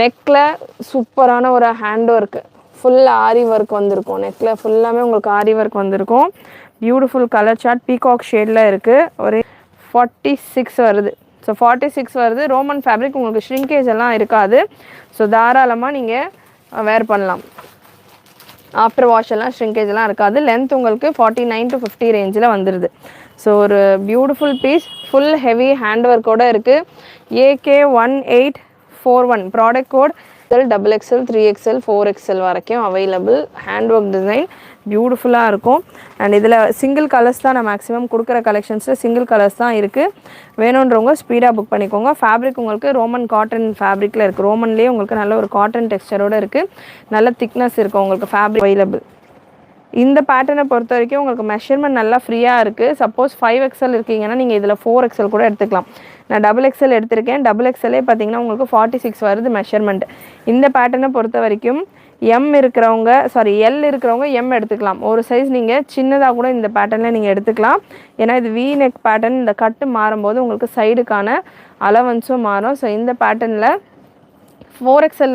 நெக்கில் சூப்பரான ஒரு ஹேண்ட் ஒர்க்கு, ஃபுல் ஆரி ஒர்க் வந்திருக்கும். நெக்கில் ஃபுல்லாமே உங்களுக்கு ஆரி ஒர்க் வந்திருக்கும். பியூட்டிஃபுல் கலர் சார்ட் பீகாக் ஷேடில் இருக்குது. ஒரு 46 வருது. ஸோ 46 வருது. ரோமன் ஃபேப்ரிக், உங்களுக்கு ஷ்ரிங்கேஜ் எல்லாம் இருக்காது. ஸோ தாராளமாக நீங்கள் வேர் பண்ணலாம். ஆஃப்டர் வாஷ் எல்லாம் ஷ்ரிங்கேஜ் எல்லாம் இருக்காது. லென்த் உங்களுக்கு 49 to 50 ரேஞ்சில் வந்துடுது. ஸோ ஒரு beautiful piece, full heavy hand ஒர்க்கோடு இருக்குது. AK1841 product code XXL, 3XL, 4XL வரைக்கும் அவைலபிள். ஹேண்ட் ஒர்க் டிசைன் பியூட்டிஃபுல்லாக இருக்கும். அண்ட் இதில் சிங்கிள் கலர்ஸ் தான் நான் மேக்ஸிமம் கொடுக்குற கலெக்ஷன்ஸில் சிங்கிள் கலர்ஸ் தான் இருக்குது. வேணுன்றவங்க ஸ்பீடாக புக் பண்ணிக்கோங்க. ஃபேப்ரிக் உங்களுக்கு ரோமன் காட்டன் ஃபேப்ரிக்கில் இருக்குது. ரோமன்லேயே உங்களுக்கு நல்ல ஒரு காட்டன் டெக்ஸ்டரோடு இருக்குது. நல்ல திக்னஸ் இருக்கும் உங்களுக்கு ஃபேப்ரிக் அவைலபிள். இந்த பேட்டர்னை பொறுத்த வரைக்கும் உங்களுக்கு மெஷர்மெண்ட் நல்லா ஃப்ரீயாக இருக்குது. சப்போஸ் 5XL இருக்கீங்கன்னா நீங்கள் இதில் 4XL கூட எடுத்துக்கலாம். நான் XXL எடுத்திருக்கேன். XXLே பார்த்தீங்கன்னா உங்களுக்கு 46 வருது மெஷர்மெண்ட். இந்த பேட்டர்னை பொறுத்த வரைக்கும் எல் இருக்கிறவங்க எம் எடுத்துக்கலாம். ஒரு சைஸ் நீங்கள் சின்னதாக கூட இந்த பேட்டர்னில் நீங்கள் எடுத்துக்கலாம். ஏன்னா இது வி நெக் பேட்டர்ன். இந்த கட்டு மாறும்போது உங்களுக்கு சைடுக்கான அலவன்ஸும் மாறும். ஸோ இந்த பேட்டர்னில் 4XL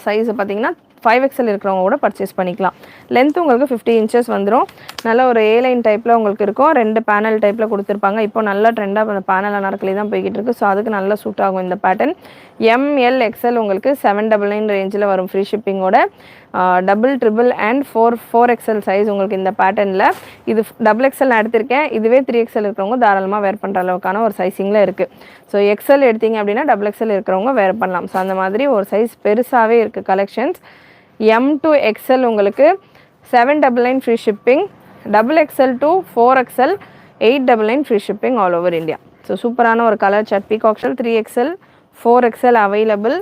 சைஸு பார்த்தீங்கன்னா 5XL இருக்கிறவங்க கூட பர்ச்சேஸ் பண்ணிக்கலாம். லென்த் உங்களுக்கு 50 inches வந்துடும். நல்ல ஒரு A-லைன் டைப்பில் உங்களுக்கு இருக்கும். 2 பேனல் டைப்பில் கொடுத்துருப்பாங்க. இப்போ நல்ல ட்ரெண்டாக அந்த பேனல் அனார்கலி தான் போய்கிட்டு இருக்குது. ஸோ அதுக்கு நல்லா சூட் ஆகும் இந்த பேட்டர்ன். ML XL உங்களுக்கு 799 ரேஞ்சில் வரும் ஃப்ரீ ஷிப்பிங்கோட. Double, triple and 4XL size உங்களுக்கு இந்த பேட்டர்னில். இது XXL நான் எடுத்திருக்கேன். இதுவே 3XL இருக்கிறவங்க தாராளமாக வேர் பண்ணுற அளவுக்கான ஒரு சைஸிங்கில் இருக்குது. ஸோ XL எடுத்தீங்க அப்படின்னா XXL இருக்கிறவங்க வேர் பண்ணலாம். ஸோ அந்த மாதிரி ஒரு சைஸ் பெருசாகவே இருக்குது கலெக்ஷன்ஸ். M to XL உங்களுக்கு 799 free shipping. XXL to 4XL 899 free shipping all over India. So சூப்பரான ஒரு colour chart peacock shell. 3XL 4XL available.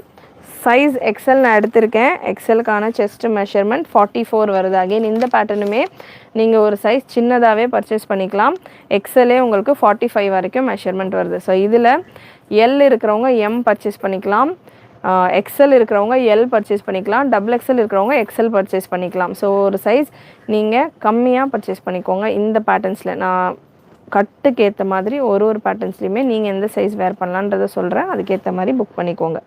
Size XL நான் எடுத்திருக்கேன். XLக்கான செஸ்ட் மெஷர்மெண்ட் 44 வருது. அகெயின் இந்த பேட்டர்னுமே நீங்கள் ஒரு சைஸ் சின்னதாகவே பர்ச்சேஸ் பண்ணிக்கலாம். XLே உங்களுக்கு 45 வரைக்கும் மெஷர்மெண்ட் வருது. ஸோ இதில் L இருக்கிறவங்க M பர்ச்சேஸ் பண்ணிக்கலாம். XL இருக்கிறவங்க L பர்ச்சேஸ் பண்ணிக்கலாம். XXL இருக்கிறவங்க XL பர்ச்சேஸ் பண்ணிக்கலாம். ஸோ ஒரு சைஸ் நீங்கள் கம்மியாக பர்ச்சேஸ் பண்ணிக்கோங்க. இந்த பேட்டர்ன்ஸில் நான் கட்டுக்கு ஏற்ற மாதிரி ஒரு பேட்டர்ன்ஸ்லையுமே நீங்கள் எந்த சைஸ் வேர் பண்ணலான்றதை சொல்கிறேன். அதுக்கேற்ற மாதிரி புக் பண்ணிக்கோங்க.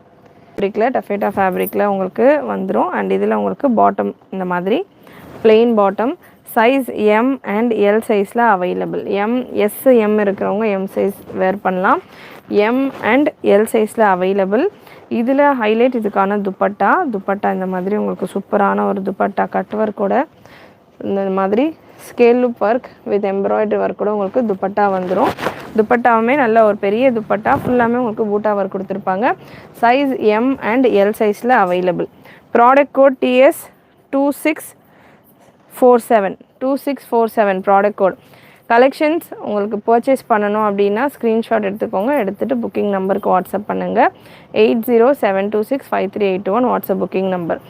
ஃபேப்ரிக்கில் டஃபேட்டா ஃபேப்ரிக்கில் உங்களுக்கு வந்துடும். அண்ட் இதில் உங்களுக்கு பாட்டம் இந்த மாதிரி plain bottom. Size M and L சைஸில் அவைலபிள். M இருக்கிறவங்க M சைஸ் வேர் பண்ணலாம். M அண்ட் L சைஸில் அவைலபிள். இதில் ஹைலைட் இதுக்கான துப்பட்டா இந்த மாதிரி உங்களுக்கு சூப்பரான ஒரு துப்பட்டா கட் ஒர்க்கோட இந்த மாதிரி scale loop work with embroidery work கூட உங்களுக்கு துப்பட்டா வந்துடும். துப்பட்டாவுமே நல்ல ஒரு பெரிய துப்பட்டா, ஃபுல்லாமே உங்களுக்கு பூட்டா ஒர்க் கொடுத்துருப்பாங்க. சைஸ் M அண்ட் L சைஸில் available. Product code TS 2647 product code. Collections உங்களுக்கு பர்ச்சேஸ் பண்ணணும் அப்படின்னா ஸ்க்ரீன்ஷாட் எடுத்துக்கோங்க. எடுத்துகிட்டு புக்கிங் நம்பருக்கு வாட்ஸ்அப் பண்ணுங்கள். 8072265381 வாட்ஸ்அப் புக்கிங் நம்பர்.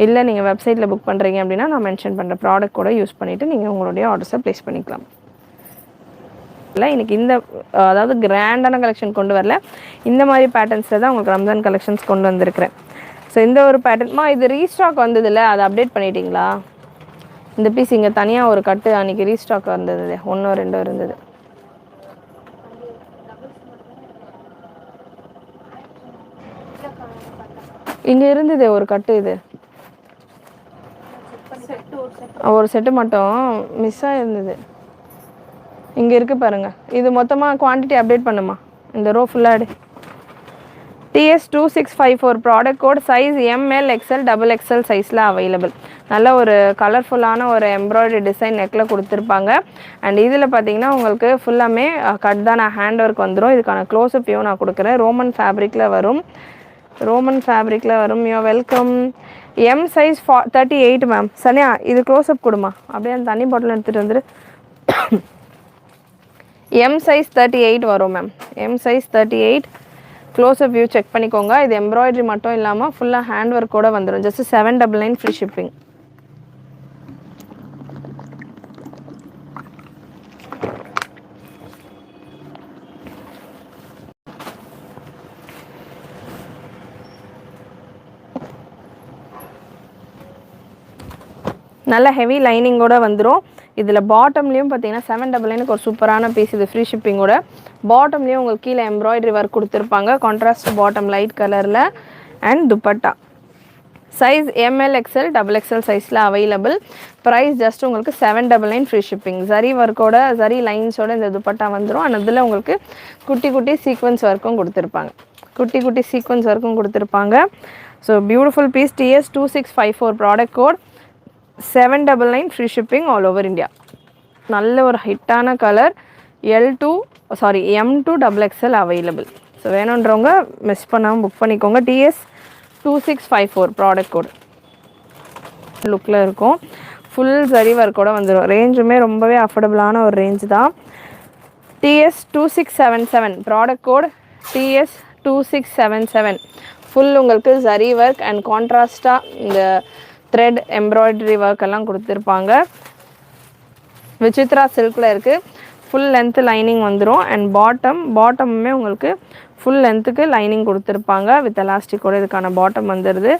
இல்லை நீங்கள் வெப்சைட்டில் புக் பண்ணுறீங்க அப்படின்னா நான் மென்ஷன் பண்ணுற ப்ராடக்ட் கூட யூஸ் பண்ணிவிட்டு நீங்கள் உங்களுடைய ஆர்டர்ஸை ப்ளேஸ் பண்ணிக்கலாம். இல்லை இன்றைக்கி இந்த அதாவது கிராண்டான கலெக்ஷன் கொண்டு வரல, இந்த மாதிரி பேட்டர்ன்ஸில் தான் உங்களுக்கு ரம்ஜான் கலெக்ஷன்ஸ் கொண்டு வந்திருக்கிறேன். ஸோ இந்த ஒரு பேட்டர்ன்மா இது ரீஸ்டாக் வந்ததில்லை, அதை அப்டேட் பண்ணிட்டீங்களா? இந்த பீஸ் இங்கே தனியாக ஒரு கட்டு அன்றைக்கி ரீஸ்டாக் வந்தது, 1 2 இருந்தது. இங்கே இருந்தது ஒரு கட்டு, இது ஒரு செட்டு மட்டும் மிஸ் ஆகிருந்தது. இங்கே இருக்குது பாருங்கள். இது மொத்தமாக குவான்டிட்டி அப்டேட் பண்ணுமா? இந்த ரோ ஃபுல்லாக TS 2654 product code. Size ML XL XXL சைஸில் அவைலபிள். நல்ல ஒரு கலர்ஃபுல்லான ஒரு எம்ப்ராய்டரி டிசைன் நெக்கில் கொடுத்துருப்பாங்க. அண்ட் இதில் பார்த்தீங்கன்னா உங்களுக்கு ஃபுல்லாமே கட் தான், நான் ஹேண்ட் ஒர்க் வந்துடும். இதுக்கான க்ளோஸ்அப்பையும் நான் கொடுக்குறேன். ரோமன் ஃபேப்ரிக்கில் வரும். You welcome. M size 38 ma'am. Saniya இது க்ளோஸ்அப் கொடுமா, அப்படியே அந்த தண்ணி பாட்டில் எடுத்துகிட்டு வந்துடு. M சைஸ் 38 வரும் ma'am. M size 38 close-up view check பண்ணிக்கோங்க. இது எம்ப்ராய்டரி மட்டும் இல்லாமல் ஃபுல்லாக ஹேண்ட் ஒர்க்கோடு வந்துடும். Just 799 free shipping. நல்ல ஹெவி லைனிங்கோடு வந்துடும். இதில் பாட்டம்லேயும் பார்த்தீங்கன்னா 799க்கு ஒரு சூப்பரான பீஸ். இது ஃப்ரீ ஷிப்பிங்கோட. பாட்டம்லேயும் உங்களுக்கு கீழே எம்ப்ராய்டரி ஒர்க் கொடுத்துருப்பாங்க. கான்ட்ராஸ்ட் பாட்டம் லைட் கலரில். And dupatta size M L XL double XL சைஸில் அவைலபிள். ப்ரைஸ் ஜஸ்ட் உங்களுக்கு 799 ஃப்ரீ ஷிப்பிங். ஜரி ஒர்க்கோட ஜரி லைன்ஸோட இந்த துப்பட்டா வந்துடும். அண்ட் அதில் உங்களுக்கு குட்டி குட்டி சீக்வன்ஸ் ஒர்க்கும் கொடுத்துருப்பாங்க. குட்டி குட்டி சீக்வன்ஸ் ஒர்க்கும் கொடுத்துருப்பாங்க. So beautiful piece. TS 2654 product code 799 free shipping all over India. நல்ல ஒரு ஹிட்டான கலர். M2 double XL available. So வேணுன்றவங்க மிஸ் பண்ணாமல் புக் பண்ணிக்கோங்க. TS 2654 ப்ராடக்ட் கோட் லுக்கில் இருக்கும். ஃபுல் ஜரி ஒர்க்கோட வந்துடும். ரேஞ்சுமே ரொம்பவே அஃபோர்டபுளான ஒரு ரேஞ்ச் தான். TS 2677 product code TS 2677 full உங்களுக்கு ஜரி ஒர்க் அண்ட் கான்ட்ராஸ்டாக இந்த த்ரெட் எம்ப்ராய்டரி ஒர்க் எல்லாம் கொடுத்துருப்பாங்க. விசித்ரா சில்கில் இருக்குது. ஃபுல் லென்த்து லைனிங் வந்துடும். அண்ட் பாட்டமுமே உங்களுக்கு ஃபுல் லென்த்துக்கு லைனிங் கொடுத்துருப்பாங்க. வித் எலாஸ்டிக்கோட இதுக்கான பாட்டம் வந்துடுது.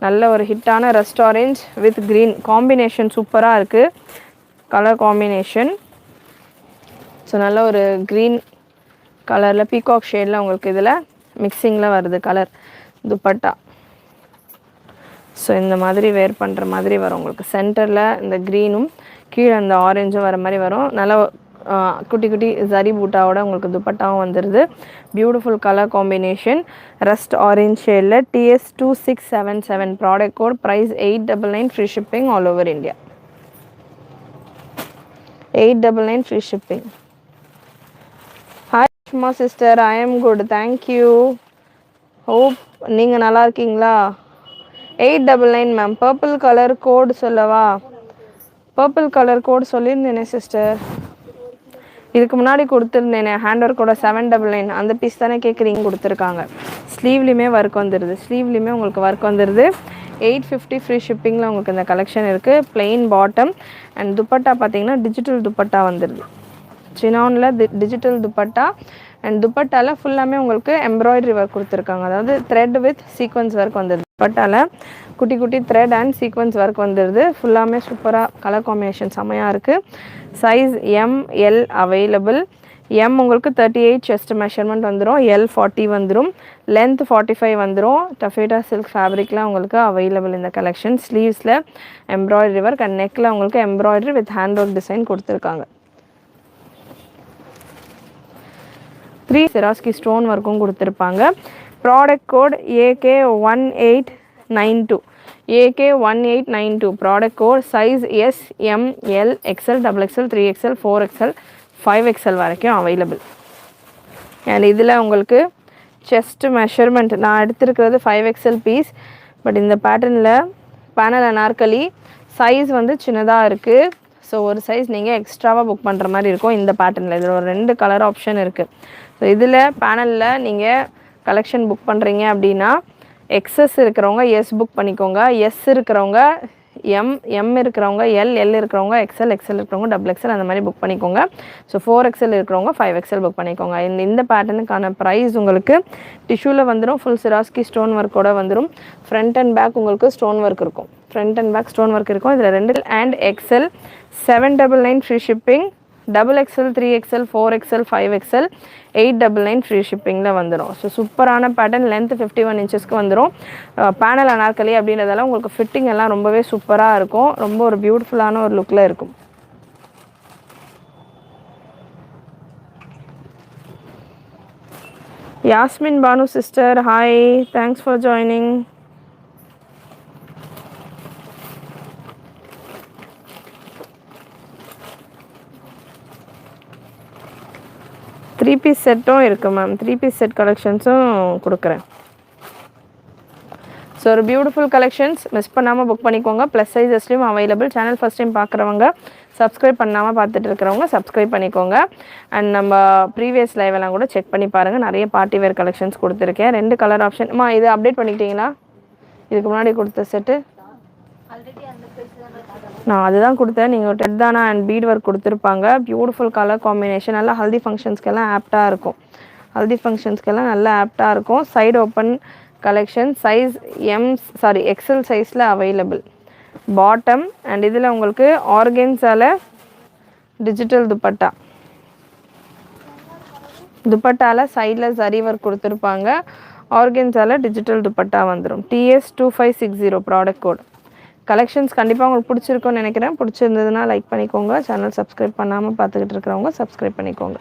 நல்ல ஒரு ஹிட்டான rust orange with green combination சூப்பராக இருக்குது. Colour combination. ஸோ நல்ல ஒரு க்ரீன் கலரில் பீகாக் ஷேடில் உங்களுக்கு இதில் மிக்சிங்கில் வருது கலர். துப்பட்டா ஸோ இந்த மாதிரி வேர் பண்ணுற மாதிரி வரும் உங்களுக்கு. சென்டரில் இந்த க்ரீனும் கீழே இந்த ஆரஞ்சும் வர மாதிரி வரும். நல்லா குட்டி குட்டி ஜரி பூட்டாவோட உங்களுக்கு துப்பட்டாவும் வந்துடுது. Beautiful colour combination. Rust orange ஷேடில் TS 2677 product code. Price 899 free shipping all over India. 899 free shipping. Hi Sushma sister, I am good, thank you. Hope நீங்கள் நல்லா இருக்கீங்களா? 899 மேம். பர்பிள் கலர் கோட் சொல்லவா? பர்பிள் கலர் கோட் சொல்லியிருந்தேனே சிஸ்டர். இதுக்கு முன்னாடி கொடுத்துருந்தேனே hand ஒர்க்கோட 799 அந்த piece தானே கேட்குறீங்க. கொடுத்துருக்காங்க. ஸ்லீவ்லேயுமே ஒர்க் வந்துடுது. ஸ்லீவ்லேயுமே உங்களுக்கு ஒர்க் வந்துடுது. 850 ஃப்ரீ ஷிப்பிங்கில் உங்களுக்கு இந்த கலெக்ஷன் இருக்குது. பிளெயின் பாட்டம் அண்ட் துப்பட்டா பார்த்தீங்கன்னா டிஜிட்டல் துப்பட்டா வந்துடுது. சினானில் டிஜிட்டல் துப்பட்டா அண்ட் துப்பட்டாவில் ஃபுல்லாமே உங்களுக்கு எம்ப்ராய்டரி ஒர்க் கொடுத்துருக்காங்க. அதாவது த்ரெட் வித் சீக்வன்ஸ் ஒர்க் வந்துடுது. துப்பட்டாவில் குட்டி குட்டி த்ரெட் அண்ட் சீக்வன்ஸ் ஒர்க் வந்துடுது. ஃபுல்லாமே சூப்பராக கலர் காம்பினேஷன் செம்மையாக இருக்குது. Size ML available. M உங்களுக்கு 38 செஸ்ட் மெஷர்மெண்ட் வந்துடும். L 40 வந்துடும். லென்த் 45 வந்துடும். டஃபேட்டா சில்க் ஃபேப்ரிக்லாம் உங்களுக்கு அவைலபிள் இந்த கலெக்ஷன். ஸ்லீவ்ஸில் எம்ப்ராய்டரி ஒர்க் அண்ட் நெக்கில் உங்களுக்கு embroidery with hand work design கொடுத்துருக்காங்க. 3 சிராஸ்கி ஸ்டோன் ஒர்க்கும் கொடுத்துருப்பாங்க. Product code AK1892 AK1892 product code. Size S M L XL double XL 3XL 4XL 5XL வரைக்கும் அவைலபிள். அண்ட் இதில் உங்களுக்கு செஸ்ட் மெஷர்மெண்ட் நான் எடுத்துருக்கிறது 5XL பீஸ். பட் இந்த பேட்டர்னில் பேனல் அனார்கலி சைஸ் வந்து சின்னதாக இருக்குது. ஸோ ஒரு சைஸ் நீங்கள் எக்ஸ்ட்ராவாக புக் பண்ணுற மாதிரி இருக்கும் இந்த பேட்டர்னில். இதில் ஒரு 2 கலர் ஆப்ஷன் இருக்குது. ஸோ இதில் பேனலில் நீங்கள் கலெக்ஷன் புக் பண்ணுறீங்க அப்படின்னா எக்ஸஸ் இருக்கிறவங்க எஸ் புக் பண்ணிக்கோங்க. எஸ் இருக்கிறவங்க எம் இருக்கிறவங்க எல் இருக்கிறவங்க எக்ஸ்எல் இருக்கிறவங்க டபுள் எக்ஸ்எல் அந்த மாதிரி புக் பண்ணிக்கோங்க. ஸோ 4XL இருக்கிறவங்க 5XL புக் பண்ணிக்கோங்க. இந்த பேட்டர்னுக்கான ப்ரைஸ் உங்களுக்கு டிஷ்யூவில் வந்துடும். ஃபுல் சிராஸ்கி ஸ்டோன் ஒர்க்கோட வந்துடும். ஃப்ரண்ட் அண்ட் பேக் உங்களுக்கு ஸ்டோன் ஒர்க் இருக்கும். Front and back stone work இருக்கும். இதில் 2 and XL 799 free shipping. Double XL 3XL 4XL 5XL 899 free ஷிப்பிங்கில் வந்துடும். ஸோ சூப்பரான பேட்டர்ன். லென்த் 51 இன்ச்சஸ்க்கு வந்துடும். பேனல் அனார்கலி அப்படின்றதெல்லாம் உங்களுக்கு ஃபிட்டிங் எல்லாம் ரொம்பவே சூப்பராக இருக்கும். ரொம்ப ஒரு பியூட்டிஃபுல்லான ஒரு லுக்கில் இருக்கும். Yasmin Banu sister, hi, thanks for joining. Three piece செட்டும் இருக்குது மேம். 3 பீஸ் செட் கலெக்ஷன்ஸும் கொடுக்குறேன். ஸோ ஒரு பியூட்டிஃபுல் கலெக்ஷன்ஸ் மிஸ் பண்ணாமல் புக் பண்ணிக்கோங்க. ப்ளஸ் சைஸஸ்லையும் அவைலபிள். சேனல் ஃபஸ்ட் டைம் பார்க்குறவங்க, சப்ஸ்கிரைப் பண்ணாமல் பார்த்துட்டு இருக்கிறவங்க சப்ஸ்கிரைப் பண்ணிக்கோங்க. அண்ட் நம்ம ப்ரீவியஸ் லைவெல்லாம் கூட செக் பண்ணி பாருங்கள். நிறைய பார்ட்டி வேர் கலெக்ஷன்ஸ் கொடுத்துருக்கேன். 2 கலர் ஆப்ஷன். இது அப்டேட் பண்ணிக்கிட்டீங்களா? இதுக்கு முன்னாடி கொடுத்த செட்டு நான் அதுதான் கொடுத்தேன். நீங்கள் டெட் தானா அண்ட் பீட் ஒர்க் கொடுத்துருப்பாங்க. Beautiful colour combination. நல்லா ஹல்தி ஃபங்க்ஷன்ஸ்க்கெல்லாம் ஆப்டாக இருக்கும். ஹல்தி நல்லா ஆப்டாக இருக்கும். Side open collection. Size XL சைஸில் அவைலபிள். பாட்டம் அண்ட் இதில் உங்களுக்கு ஆர்கன்ஸால் டிஜிட்டல் துப்பட்டாவில் சைடில் ஜரி ஒர்க் கொடுத்துருப்பாங்க. ஆர்கன்ஸால டிஜிட்டல் துப்பட்டா வந்துடும். TS2560 product code. கலெக்ஷன்ஸ் கண்டிப்பாக உங்களுக்கு பிடிச்சிருக்கும்னு நினைக்கிறேன். பிடிச்சிருந்ததுன்னா லைக் பண்ணிக்கோங்க. சேனல் சப்ஸ்கிரைப் பண்ணாமல் பார்த்துக்கிட்டு இருக்கிறவங்க சப்ஸ்கிரைப் பண்ணிக்கோங்க.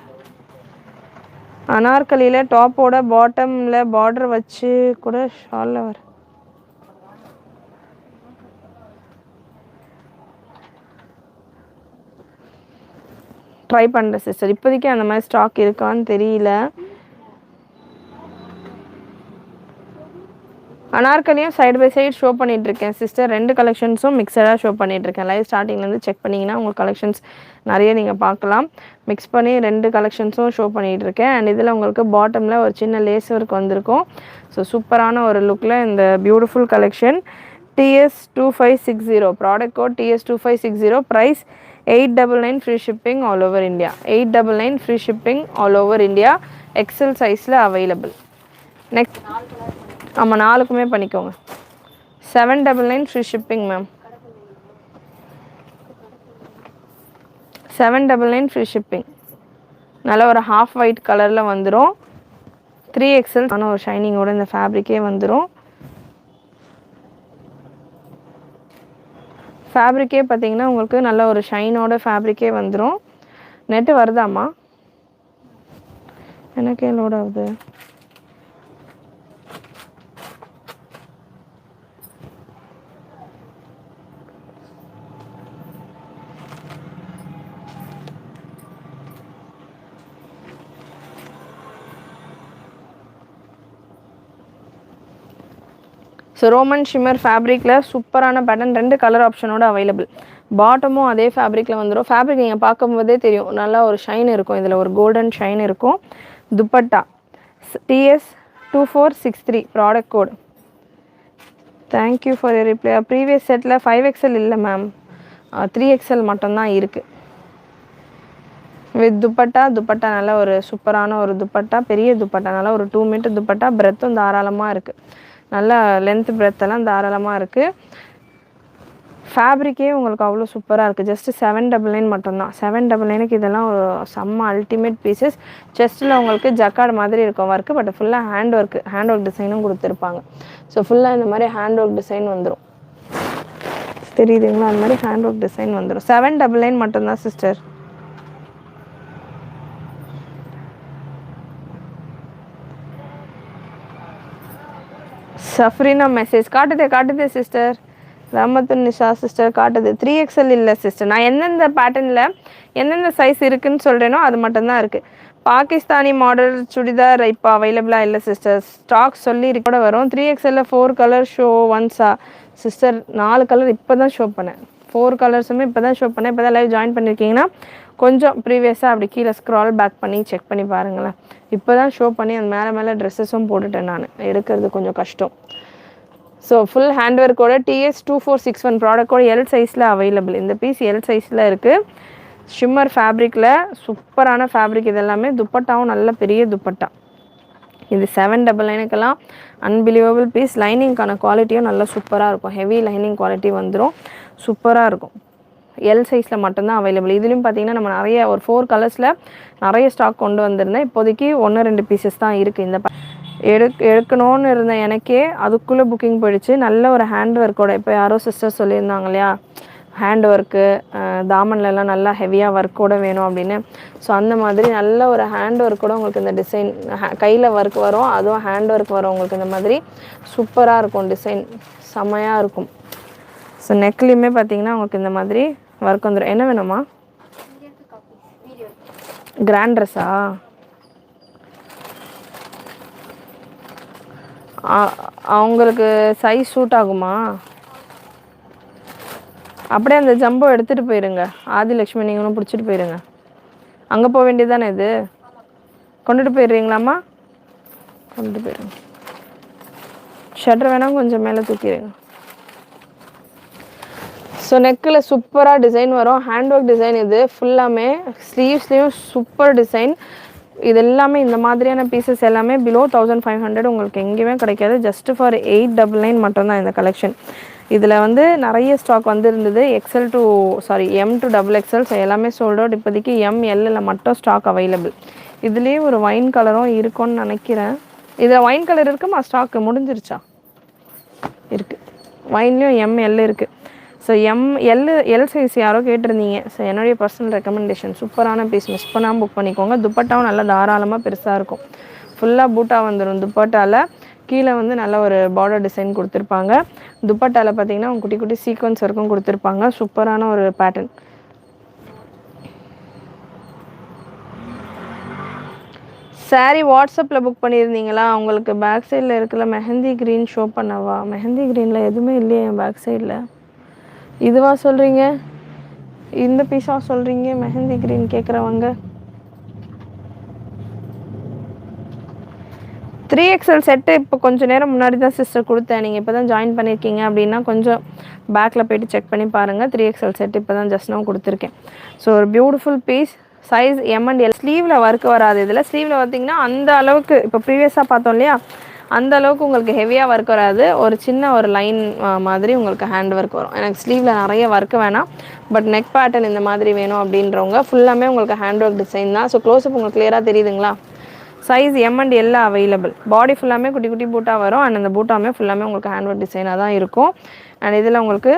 அனார்கலியில் டாப்போட பாட்டமில் பார்டர் வச்சு கூட ஷாலில் வர ட்ரை பண்ணுறேன் சிஸ்டர். இப்போதைக்கு அந்த மாதிரி ஸ்டாக் இருக்கான்னு தெரியல. அனார்கலியும் சைடு பை சைடு ஷோ பண்ணிகிட்ருக்கேன் சிஸ்டர். 2 கலெக்ஷன்ஸும் மிக்சடாக ஷோ பண்ணிகிட்ருக்கேன். லைவ் ஸ்டார்டிங்லேருந்து செக் பண்ணிங்கன்னா உங்களுக்கு கலெக்ஷன்ஸ் நிறைய நீங்கள் பார்க்கலாம். மிக்ஸ் பண்ணி 2 கலெக்ஷன்ஸும் ஷோ பண்ணிகிட்ருக்கேன். அண்ட் இதில் உங்களுக்கு பாட்டமில் ஒரு சின்ன லேஸ் ஒர்க் வந்திருக்கும். ஸோ சூப்பரான ஒரு லுக்கில் இந்த beautiful collection. TS2560 product code TS2560. Price 899 free shipping all over India. 899 free shipping all over India. XL சைஸில் அவைலபிள். நெக்ஸ்ட் ஆமாம் 4க்குமே பண்ணிக்கோங்க. 799 free shipping ma'am. 799 free shipping. நல்ல ஒரு ஹாஃப் ஒயிட் கலரில் வந்துடும். 3XL ஆனால் ஒரு ஷைனிங்கோட இந்த ஃபேப்ரிக்கே வந்துடும். ஃபேப்ரிக்கே பார்த்தீங்கன்னா உங்களுக்கு நல்ல ஒரு ஷைனோட ஃபேப்ரிக்கே வந்துடும். நெட்டு வருதாம்மா? எனக்கே லோட் ஆகுது. ஸோ ரோமன் ஷிம்மர் ஃபேப்ரிக்கில் சூப்பரான பேட்டர்ன் 2 கலர் ஆப்ஷனோட அவைலபிள். பாட்டமும் அதே ஃபேப்ரிக்கில் வந்துடும். ஃபேப்ரிக் நீங்கள் பார்க்கும்போதே தெரியும், நல்லா ஒரு ஷைன் இருக்கும். இதில் ஒரு கோல்டன் ஷைன் இருக்கும். Dupatta TS2463 product code. Thank you for your reply. Previous செட்டில் 5XL இல்லை மேம், 3XL மட்டும்தான் இருக்குது. வித் துப்பட்டா நல்ல ஒரு சூப்பரான ஒரு துப்பட்டா, பெரிய துப்பட்டா, நல்லா ஒரு 2 மீட்டர் துப்பட்டா. பிரெத்தும் தாராளமாக இருக்குது. நல்லா லென்த் பிரெத்தெல்லாம் தாராளமாக இருக்குது. ஃபேப்ரிக்கே உங்களுக்கு அவ்வளோ சூப்பராக இருக்குது. ஜஸ்ட்டு 799 மட்டும்தான். 799க்கு இதெல்லாம் ஒரு செம்ம அல்டிமேட் பீசஸ். செஸ்ட்டில் உங்களுக்கு ஜக்கார்டு மாதிரி இருக்கும் ஒர்க்கு, பட் ஃபுல்லாக ஹேண்ட் ஒர்க் டிசைனும் கொடுத்துருப்பாங்க. ஸோ ஃபுல்லாக இந்த மாதிரி ஹேண்ட் ஒர்க் டிசைன் வந்துடும். தெரியுதுங்களா? அந்த மாதிரி ஹேண்ட் ஒர்க் டிசைன் வந்துடும். 799 மட்டும்தான் சிஸ்டர். சஃப்ரினா மெசேஜ் காட்டுதே சிஸ்டர். ரமத்துன் நிஷா சிஸ்டர் காட்டுது. 3XL இல்லை சிஸ்டர். நான் எந்தெந்த பேட்டர்னில் எந்தெந்த சைஸ் இருக்குதுன்னு சொல்கிறேனோ அது மட்டும்தான் இருக்குது. பாகிஸ்தானி மாடல் சுடிதார் இப்போ அவைலபிளாக இல்லை சிஸ்டர். ஸ்டாக் சொல்லி கூட வரும். 3XL 4 கலர் ஷோ ஒன்ஸா சிஸ்டர்? 4 கலர் இப்போ தான் ஷோ பண்ணேன். 4 கலர்ஸுமே இப்போ தான் ஷோ பண்ணேன். இப்போ தான் லைவ் ஜாயின் பண்ணியிருக்கீங்கன்னா கொஞ்சம் ப்ரீவியஸாக அப்படி கீழே ஸ்க்ரால் பேக் பண்ணி செக் பண்ணி பாருங்களேன். இப்போ தான் ஷோ பண்ணி அந்த மேலே ட்ரெஸ்ஸஸும் போட்டுட்டேன். நான் எடுக்கிறது கொஞ்சம் கஷ்டம். ஸோ ஃபுல் ஹேண்ட் ஒர்க்கோட TS2461 ப்ராடக்ட் கோட் எல் சைஸில் அவைலபிள். இந்த பீஸ் எல் சைஸில் இருக்குது. ஷிம்மர் ஃபேப்ரிக்கில் சூப்பரான ஃபேப்ரிக். இது எல்லாமே துப்பட்டாவும் நல்ல பெரிய துப்பட்டா. இது 799க்கெல்லாம் அன்பிலீவபிள் பீஸ். லைனிங்கான குவாலிட்டியும் நல்லா சூப்பராக இருக்கும். ஹெவி லைனிங் குவாலிட்டி வந்துடும். சூப்பராக இருக்கும். எல் சைஸில் மட்டும்தான் அவைலபிள். இதுலேயும் பார்த்தீங்கன்னா நம்ம நிறைய ஒரு 4 கலர்ஸில் நிறைய ஸ்டாக் கொண்டு வந்திருந்தேன். இப்போதைக்கு 1-2 பீசஸ் தான் இருக்குது. இந்த எடுக்கணும்னு இருந்தேன் எனக்கே, அதுக்குள்ளே புக்கிங் போயிடுச்சு. நல்ல ஒரு ஹேண்ட் ஒர்க்கோட, இப்போ யாரோ சிஸ்டர் சொல்லியிருந்தாங்க இல்லையா, ஹேண்ட் ஒர்க்கு தாமன்லலாம் நல்லா ஹெவியாக ஒர்க்கோடு வேணும் அப்படின்னு. ஸோ அந்த மாதிரி நல்ல ஒரு ஹேண்ட் ஒர்க்கோட உங்களுக்கு இந்த டிசைன் கையில் ஒர்க் வரும், அதுவும் ஹேண்ட் ஒர்க் வரும். உங்களுக்கு இந்த மாதிரி சூப்பராக இருக்கும். டிசைன் செம்மையாக இருக்கும். ஸோ நெக்லேயுமே பார்த்தீங்கன்னா உங்களுக்கு இந்த மாதிரி ஒர்க் வந்துடும். என்ன வேணுமா? கிராண்ட் ட்ரெஸ்ஸா? அவங்களுக்கு சைஸ் சூட் ஆகுமா? அப்படியே அந்த ஜம்போ எடுத்துகிட்டு போயிருங்க. ஆதிலக்ஷ்மி நீங்களும் பிடிச்சிட்டு போயிருங்க. அங்கே போக வேண்டியது தானே இது? கொண்டுட்டு போயிடுறீங்களாம்மா? கொண்டுட்டு போயிருங்க. ஷட்டர் வேணால் கொஞ்சம் மேலே தூக்கிடுங்க. ஸோ நெக்கில் சூப்பராக டிசைன் வரும். Hand work design. இது ஃபுல்லாமே ஸ்லீவ்ஸ்லேயும் சூப்பர் டிசைன். இது எல்லாமே இந்த மாதிரியான பீசஸ் எல்லாமே பிலோ 1500 உங்களுக்கு எங்கேயுமே கிடைக்காது. ஜஸ்ட் ஃபார் 899 மட்டும்தான் இந்த கலெக்ஷன். இதில் வந்து நிறைய ஸ்டாக் வந்து இருந்தது. M to XXL. ஸோ எல்லாமே சோல்ட் அவுட். இப்போதைக்கு MLல மட்டும் ஸ்டாக் அவைலபிள். இதுலேயே ஒரு வைன் கலரும் இருக்கும்னு நினைக்கிறேன். இதில் ஒயின் கலர் இருக்குமா? ஸ்டாக்கு முடிஞ்சிருச்சா? இருக்குது. ஒயின்லேயும் எம்எல் இருக்குது. ஸோ எல் சைஸ் யாரோ கேட்டிருந்தீங்க. ஸோ என்னுடைய பர்சனல் ரெக்கமெண்டேஷன். சூப்பரான பீஸ், மிஸ் பண்ணாமல் புக் பண்ணிக்கோங்க. துப்பட்டாவும் நல்லா தாராளமாக பெருசாக இருக்கும். ஃபுல்லாக பூட்டா வந்துடும். துப்பட்டாவில் கீழே வந்து நல்ல ஒரு பார்டர் டிசைன் கொடுத்துருப்பாங்க. துப்பட்டாவில் பார்த்தீங்கன்னா குட்டி குட்டி சீக்வன்ஸ் வரைக்கும் கொடுத்துருப்பாங்க. சூப்பரான ஒரு பேட்டர்ன். சாரீ வாட்ஸ்அப்பில் புக் பண்ணியிருந்தீங்களா? உங்களுக்கு பேக் சைடில் இருக்கல மெஹந்தி க்ரீன் ஷோ பண்ணவா? மெஹந்தி க்ரீனில் எதுவுமே இல்லையே என் பேக் சைடில். இதுவா சொல்கிறீங்க? இந்த பீஸாக சொல்கிறீங்க மெஹந்தி க்ரீன் கேட்குறவங்க? 3XL செட்டு இப்போ கொஞ்சம் நேரம் முன்னாடி தான் சிஸ்டர் கொடுத்தேன். நீங்கள் இப்போ தான் ஜாயின் பண்ணியிருக்கீங்க அப்படின்னா கொஞ்சம் பேக்கில் போய்ட்டு செக் பண்ணி பாருங்கள். 3XL செட் இப்போ தான் ஜஸ்ட் நான் கொடுத்துருக்கேன். ஸோ ஒரு பியூட்டிஃபுல் பீஸ். Size M&L. ஸ்லீவில் ஒர்க் வராது. இதில் ஸ்லீவில் பார்த்திங்கன்னா அந்த அளவுக்கு இப்போ ப்ரீவியஸாக பார்த்தோம் இல்லையா, அந்த அளவுக்கு உங்களுக்கு ஹெவியாக ஒர்க் வராது. ஒரு சின்ன ஒரு லைன் மாதிரி உங்களுக்கு ஹேண்ட் ஒர்க் வரும். எனக்கு ஸ்லீவில் நிறைய ஒர்க் வேணாம், பட் நெக் பேட்டர்ன் இந்த மாதிரி வேணும் அப்படின்றவங்க ஃபுல்லாமே உங்களுக்கு ஹேண்ட் ஒர்க் டிசைன் தான். ஸோ க்ளோஸ்அப் உங்களுக்கு கிளியராக தெரியுதுங்களா? Size M&L available. பாடி ஃபுல்லாமே குட்டி குட்டி பூட்டாக வரும். அண்ட் அந்த பூட்டாமே ஃபுல்லாமே உங்களுக்கு ஹேண்ட் ஒர்க் டிசைனாக தான் இருக்கும். அண்ட் இதில் உங்களுக்கு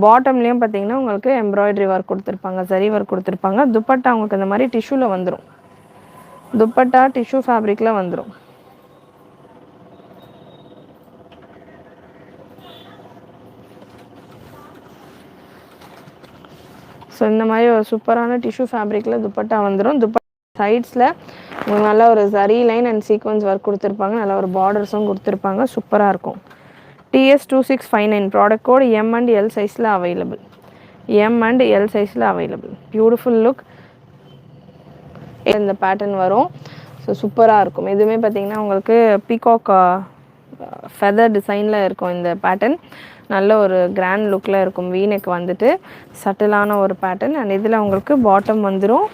பாட்டம்லேயும் பார்த்தீங்கன்னா உங்களுக்கு எம்ப்ராய்டரி ஒர்க் கொடுத்துருப்பாங்க, சரி ஒர்க் கொடுத்துருப்பாங்க. துப்பட்டா உங்களுக்கு இந்த மாதிரி டிஷ்யூவில் வந்துடும். துப்பட்டா டிஷ்யூ ஃபேப்ரிக்கில் வந்துடும். ஸோ இந்த மாதிரி ஒரு சூப்பரான டிஷ்யூ ஃபேப்ரிக்கில் துப்பட்டா வந்துடும். துப்பட்டா சைட்ஸில் உங்களுக்கு நல்லா ஒரு சரி லைன் அண்ட் சீக்வன்ஸ் ஒர்க் கொடுத்துருப்பாங்க. நல்லா ஒரு பார்டர்ஸும் கொடுத்துருப்பாங்க. சூப்பராக இருக்கும். TS2659 ப்ராடக்ட் கோட் M&L சைஸில் அவைலபிள். M&L சைஸில் அவைலபிள். Beautiful look. இந்த பேட்டர்ன் வரும். ஸோ சூப்பராக இருக்கும். எதுவுமே பார்த்தீங்கன்னா உங்களுக்கு பீகாக் ஃபெதர் டிசைனில் இருக்கும் இந்த பேட்டர்ன். நல்ல ஒரு கிராண்ட் லுக்கில் இருக்கும். வீனெக் வந்துட்டு சட்டிலான ஒரு பேட்டர்ன். அண்ட் இதில் உங்களுக்கு பாட்டம் வந்துடும்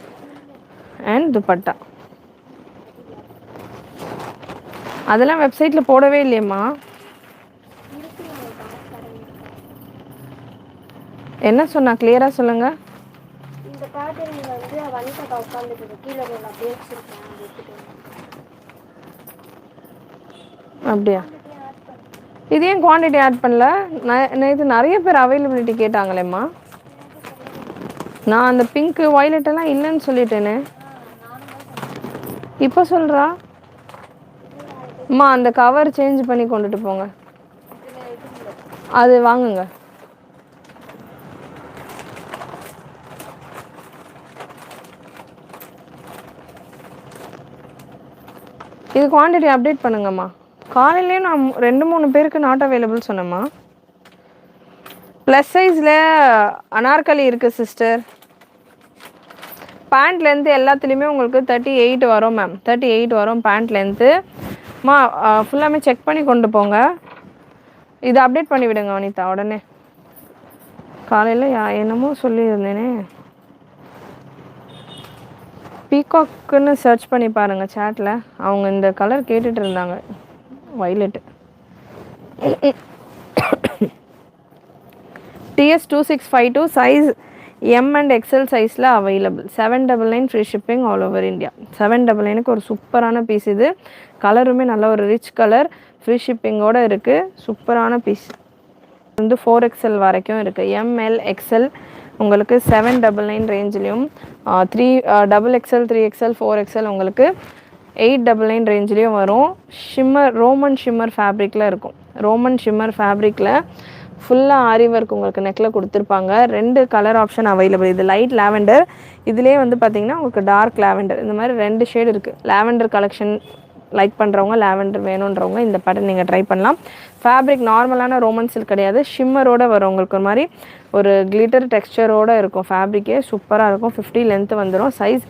அண்ட் துப்பட்டா. அதெல்லாம் வெப்சைட்டில் போடவே இல்லையம்மா. என்ன சொன்னா கிளியராக சொல்லுங்கள். அப்படியா? இது ஏன் குவான்டிட்டி ஆட் பண்ணல? இது நிறைய பேர் அவைலபிலிட்டி கேட்டாங்களேம்மா. நான் அந்த பிங்க்கு வயலட்டெல்லாம் இல்லைன்னு சொல்லிட்டேனே. இப்போ சொல்கிறா அம்மா, அந்த கவர் சேஞ்ச் பண்ணி கொண்டுட்டு போங்க. அது வாங்குங்க. இது குவான்டிட்டி அப்டேட் பண்ணுங்கம்மா. காலையிலேயே நான் 2-3 பேருக்கு நாட் அவைலபிள் சொன்னேம்மா. ப்ளஸ் சைஸில் அனார்கலி இருக்குது சிஸ்டர். பேண்ட் லென்த்து எல்லாத்துலேயுமே உங்களுக்கு 38 வரும் மேம். 38 வரும் பேண்ட் லென்த்து. ஃபுல்லாமே செக் பண்ணி கொண்டு போங்க. இதை அப்டேட் பண்ணி விடுங்க வனிதா உடனே. காலையில் என்னமோ சொல்லியிருந்தேனே. பீகாக்குன்னு சர்ச் பண்ணி பாருங்கள் சேட்டில். அவங்க இந்த கலர் கேட்டுட்டு இருந்தாங்க, வயலட்டு. TS2652 சைஸ் M&XL சைஸில் available. 799 free shipping all over India. 799க்கு ஒரு சூப்பரான பீஸ் இது. கலருமே நல்ல ஒரு ரிச் கலர். ஃப்ரீ ஷிப்பிங்கோடு இருக்குது. சூப்பரான பீஸ். வந்து 4XL வரைக்கும் இருக்குது. ML XL உங்களுக்கு 799 ரேஞ்சிலையும், 3XL 3XL 4XL உங்களுக்கு 899 ரேஞ்சிலையும் வரும். ஷிம்மர் ரோமன் ஷிம்மர் ஃபேப்ரிக்கில் இருக்கும். ரோமன் ஷிம்மர் ஃபேப்ரிக்கில் ஃபுல்லாக ஆரி ஒர்க் உங்களுக்கு நெக்கில் கொடுத்துருப்பாங்க. 2 கலர் ஆப்ஷன் அவைலபிள். இது லைட் லாவெண்டர், இதுலேயே வந்து பார்த்திங்கன்னா உங்களுக்கு டார்க் லாவெண்டர். இந்த மாதிரி 2 ஷேட் இருக்குது. லாவெண்டர் கலெக்ஷன் லைக் பண்ணுறவங்க, லாவெண்டர் வேணுன்றவங்க இந்த பேட்டர்ன் நீங்கள் ட்ரை பண்ணலாம். ஃபேப்ரிக் நார்மலான ரோமன் சில்க் கிடையாது, ஷிம்மரோடு வரும். உங்களுக்கு ஒரு மாதிரி ஒரு கிளிட்டர் டெக்ஸ்சரோடு இருக்கும். ஃபேப்ரிக்கே சூப்பராக இருக்கும். 50 லென்த்து வந்துடும். சைஸ்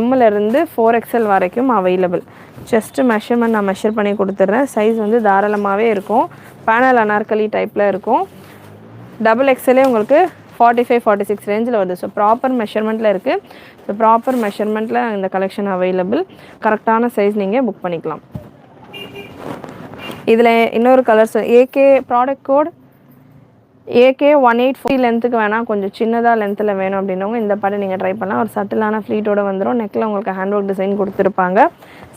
M-லேருந்து 4XL வரைக்கும் அவைலபிள். செஸ்ட்டு மெஷர்மெண்ட் நான் மெஷர் பண்ணி கொடுத்துட்றேன். சைஸ் வந்து தாராளமாகவே இருக்கும். பேனல் அனார்கலி டைப்பில் இருக்கும். XXL உங்களுக்கு 45-46 ரேஞ்சில் வருது. ஸோ ப்ராப்பர் மெஷர்மெண்ட்டில் இருக்குது. ஸோ ப்ராப்பர் மெஷர்மெண்ட்டில் இந்த கலெக்ஷன் அவைலபிள். கரெக்டான சைஸ் நீங்கள் புக் பண்ணிக்கலாம். இதில் இன்னொரு colours AK product code AK 184 லென்த்துக்கு வேணால் கொஞ்சம் சின்னதாக லென்த்தில் வேணும் அப்படின்னவங்க இந்த பேட்டர்ன் நீங்கள் ட்ரை பண்ணலாம். ஒரு சட்டிலான ஃப்ளீட்டோட வந்துடும். நெக்கில் உங்களுக்கு ஹேண்ட் ஒர்க் டிசைன் கொடுத்துருப்பாங்க.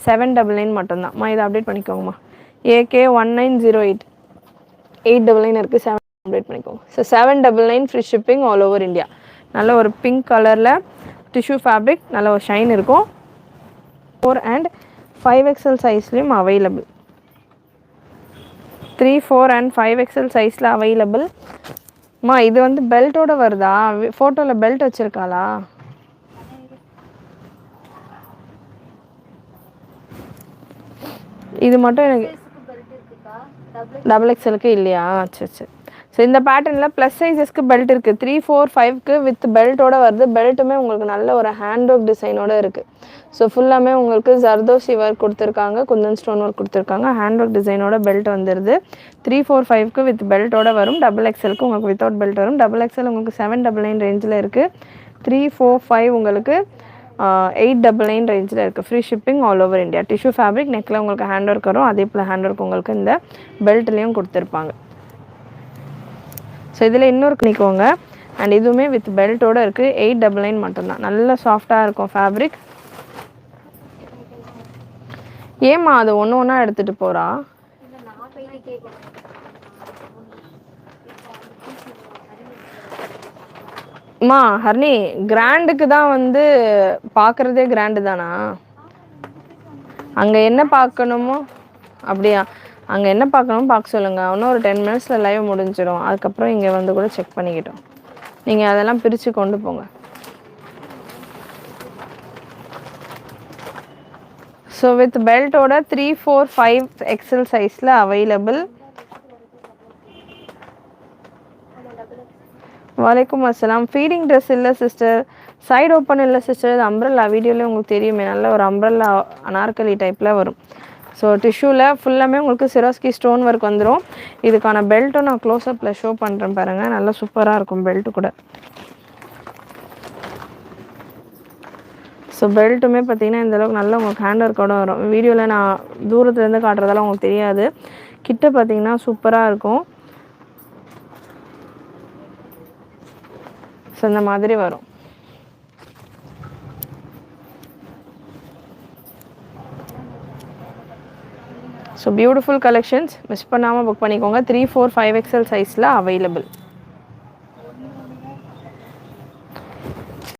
799 மட்டும்தான். இதை அப்டேட் பண்ணிக்கோங்கம்மா. ஏகே 1908 899 இருக்குது. 7 அப்டேட் பண்ணிக்கோங்க. So 799 free shipping all over India. நல்ல ஒரு பிங்க் கலரில் டிஷ்யூ ஃபேப்ரிக், நல்ல ஒரு ஷைன் இருக்கும். 4 and 5XL சைஸ்லேயும் available. 3, 4 and 5XL சைஸில் அவைலபிள். இது வந்து பெல்ட்டோட வருதா? ஃபோட்டோவில் பெல்ட் வச்சுருக்காளா? இது மட்டும் எனக்கு XXLக்கு இல்லையா? சரி சரி. ஸோ இந்த பேட்டர்னில் ப்ளஸ் சைஸஸ்க்கு பெல்ட் இருக்குது. 3, 4, 5க்கு வித் பெல்ட்டோட வருது. பெல்ட்டுமே உங்களுக்கு நல்ல ஒரு ஹேண்ட் ஒர்க் டிசைனோட இருக்குது. ஸோ ஃபுல்லாமே உங்களுக்கு ஜர்தோசி ஒர்க் கொடுத்துருக்காங்க, குந்தன் ஸ்டோன் ஒர்க் கொடுத்துருக்காங்க. ஹேண்ட் ஒர்க் டிசைனோட பெல்ட் வந்துடுது. 3, 4, 5க்கு வித் பெல்ட்டோட வரும். XXLக்கு உங்களுக்கு வித்தவுட் பெல்ட் வரும். XXL உங்களுக்கு 799 ரேஞ்சில் இருக்குது. 3, 4, 5 உங்களுக்கு 899 ரேஞ்சில் இருக்குது. Free shipping all over India. Tissue fabric, நெக்கில் உங்களுக்கு ஹேண்ட் ஒர்க் வரும். அதே போல் ஹேண்ட் ஒர்க் உங்களுக்கு இந்த பெல்ட்லேயும் கொடுத்துருப்பாங்க. ஸோ இதில் இன்னொரு பண்ணிக்கோங்க. அண்ட் இதுவுமே வித் பெல்ட்டோடு இருக்குது. 899 மட்டும்தான். நல்ல சாஃப்டாக இருக்கும் ஃபேப்ரிக். ஏம்மா அது ஒன்று ஒன்றா எடுத்துகிட்டு போகிறா? ஹர்னி, கிராண்டுக்கு தான் வந்து பார்க்குறதே கிராண்டு தானா? அங்கே என்ன பார்க்கணுமோ அப்படியா? அங்கே என்ன பார்க்கணுமோ பார்க்க சொல்லுங்கள். இன்னும் ஒரு 10 மினிட்ஸில் லைவ் முடிஞ்சிடும். அதுக்கப்புறம் இங்கே வந்து கூட செக் பண்ணிக்கிட்டோம். நீங்கள் அதெல்லாம் பிரித்து கொண்டு போங்க. ஸோ வித் பெல்ட்டோட 3, 4, 5XL சைஸில் அவைலபிள். வலைக்கும் அஸ்ஸலாம். ஃபீடிங் ட்ரெஸ் இல்லை சிஸ்டர், சைடு ஓப்பன் இல்லை சிஸ்டர். இது அம்ப்ரெல்லா, வீடியோலேயே உங்களுக்கு தெரியுமே, நல்ல ஒரு அம்ப்ரெல்லா அனார்கலி டைப்பில் வரும். ஸோ டிஷ்யூவில் ஃபுல்லாமே உங்களுக்கு சிரோஸ்கி ஸ்டோன் ஒர்க் வந்துடும். இதுக்கான பெல்ட்டும் நான் க்ளோஸ்அப்பில் ஷோ பண்ணுறேன் பாருங்கள். நல்லா சூப்பராக இருக்கும் பெல்ட்டு கூட. ஸோ பெல்ட்டுமே பார்த்தீங்கன்னா இந்தளவுக்கு நல்லா உங்களுக்கு ஹேண்ட் ஒர்க்கோட வரும். வீடியோவில் நான் தூரத்துலேருந்து காட்டுறதால உங்களுக்கு தெரியாது. கிட்ட பார்த்தீங்கன்னா சூப்பராக இருக்கும். ஸோ இந்த மாதிரி வரும். ஸோ பியூட்டிஃபுல் கலெக்ஷன்ஸ், மிஸ் பண்ணாமல் புக் பண்ணிக்கோங்க. 3, 4, 5XL சைஸில் அவைலபிள்.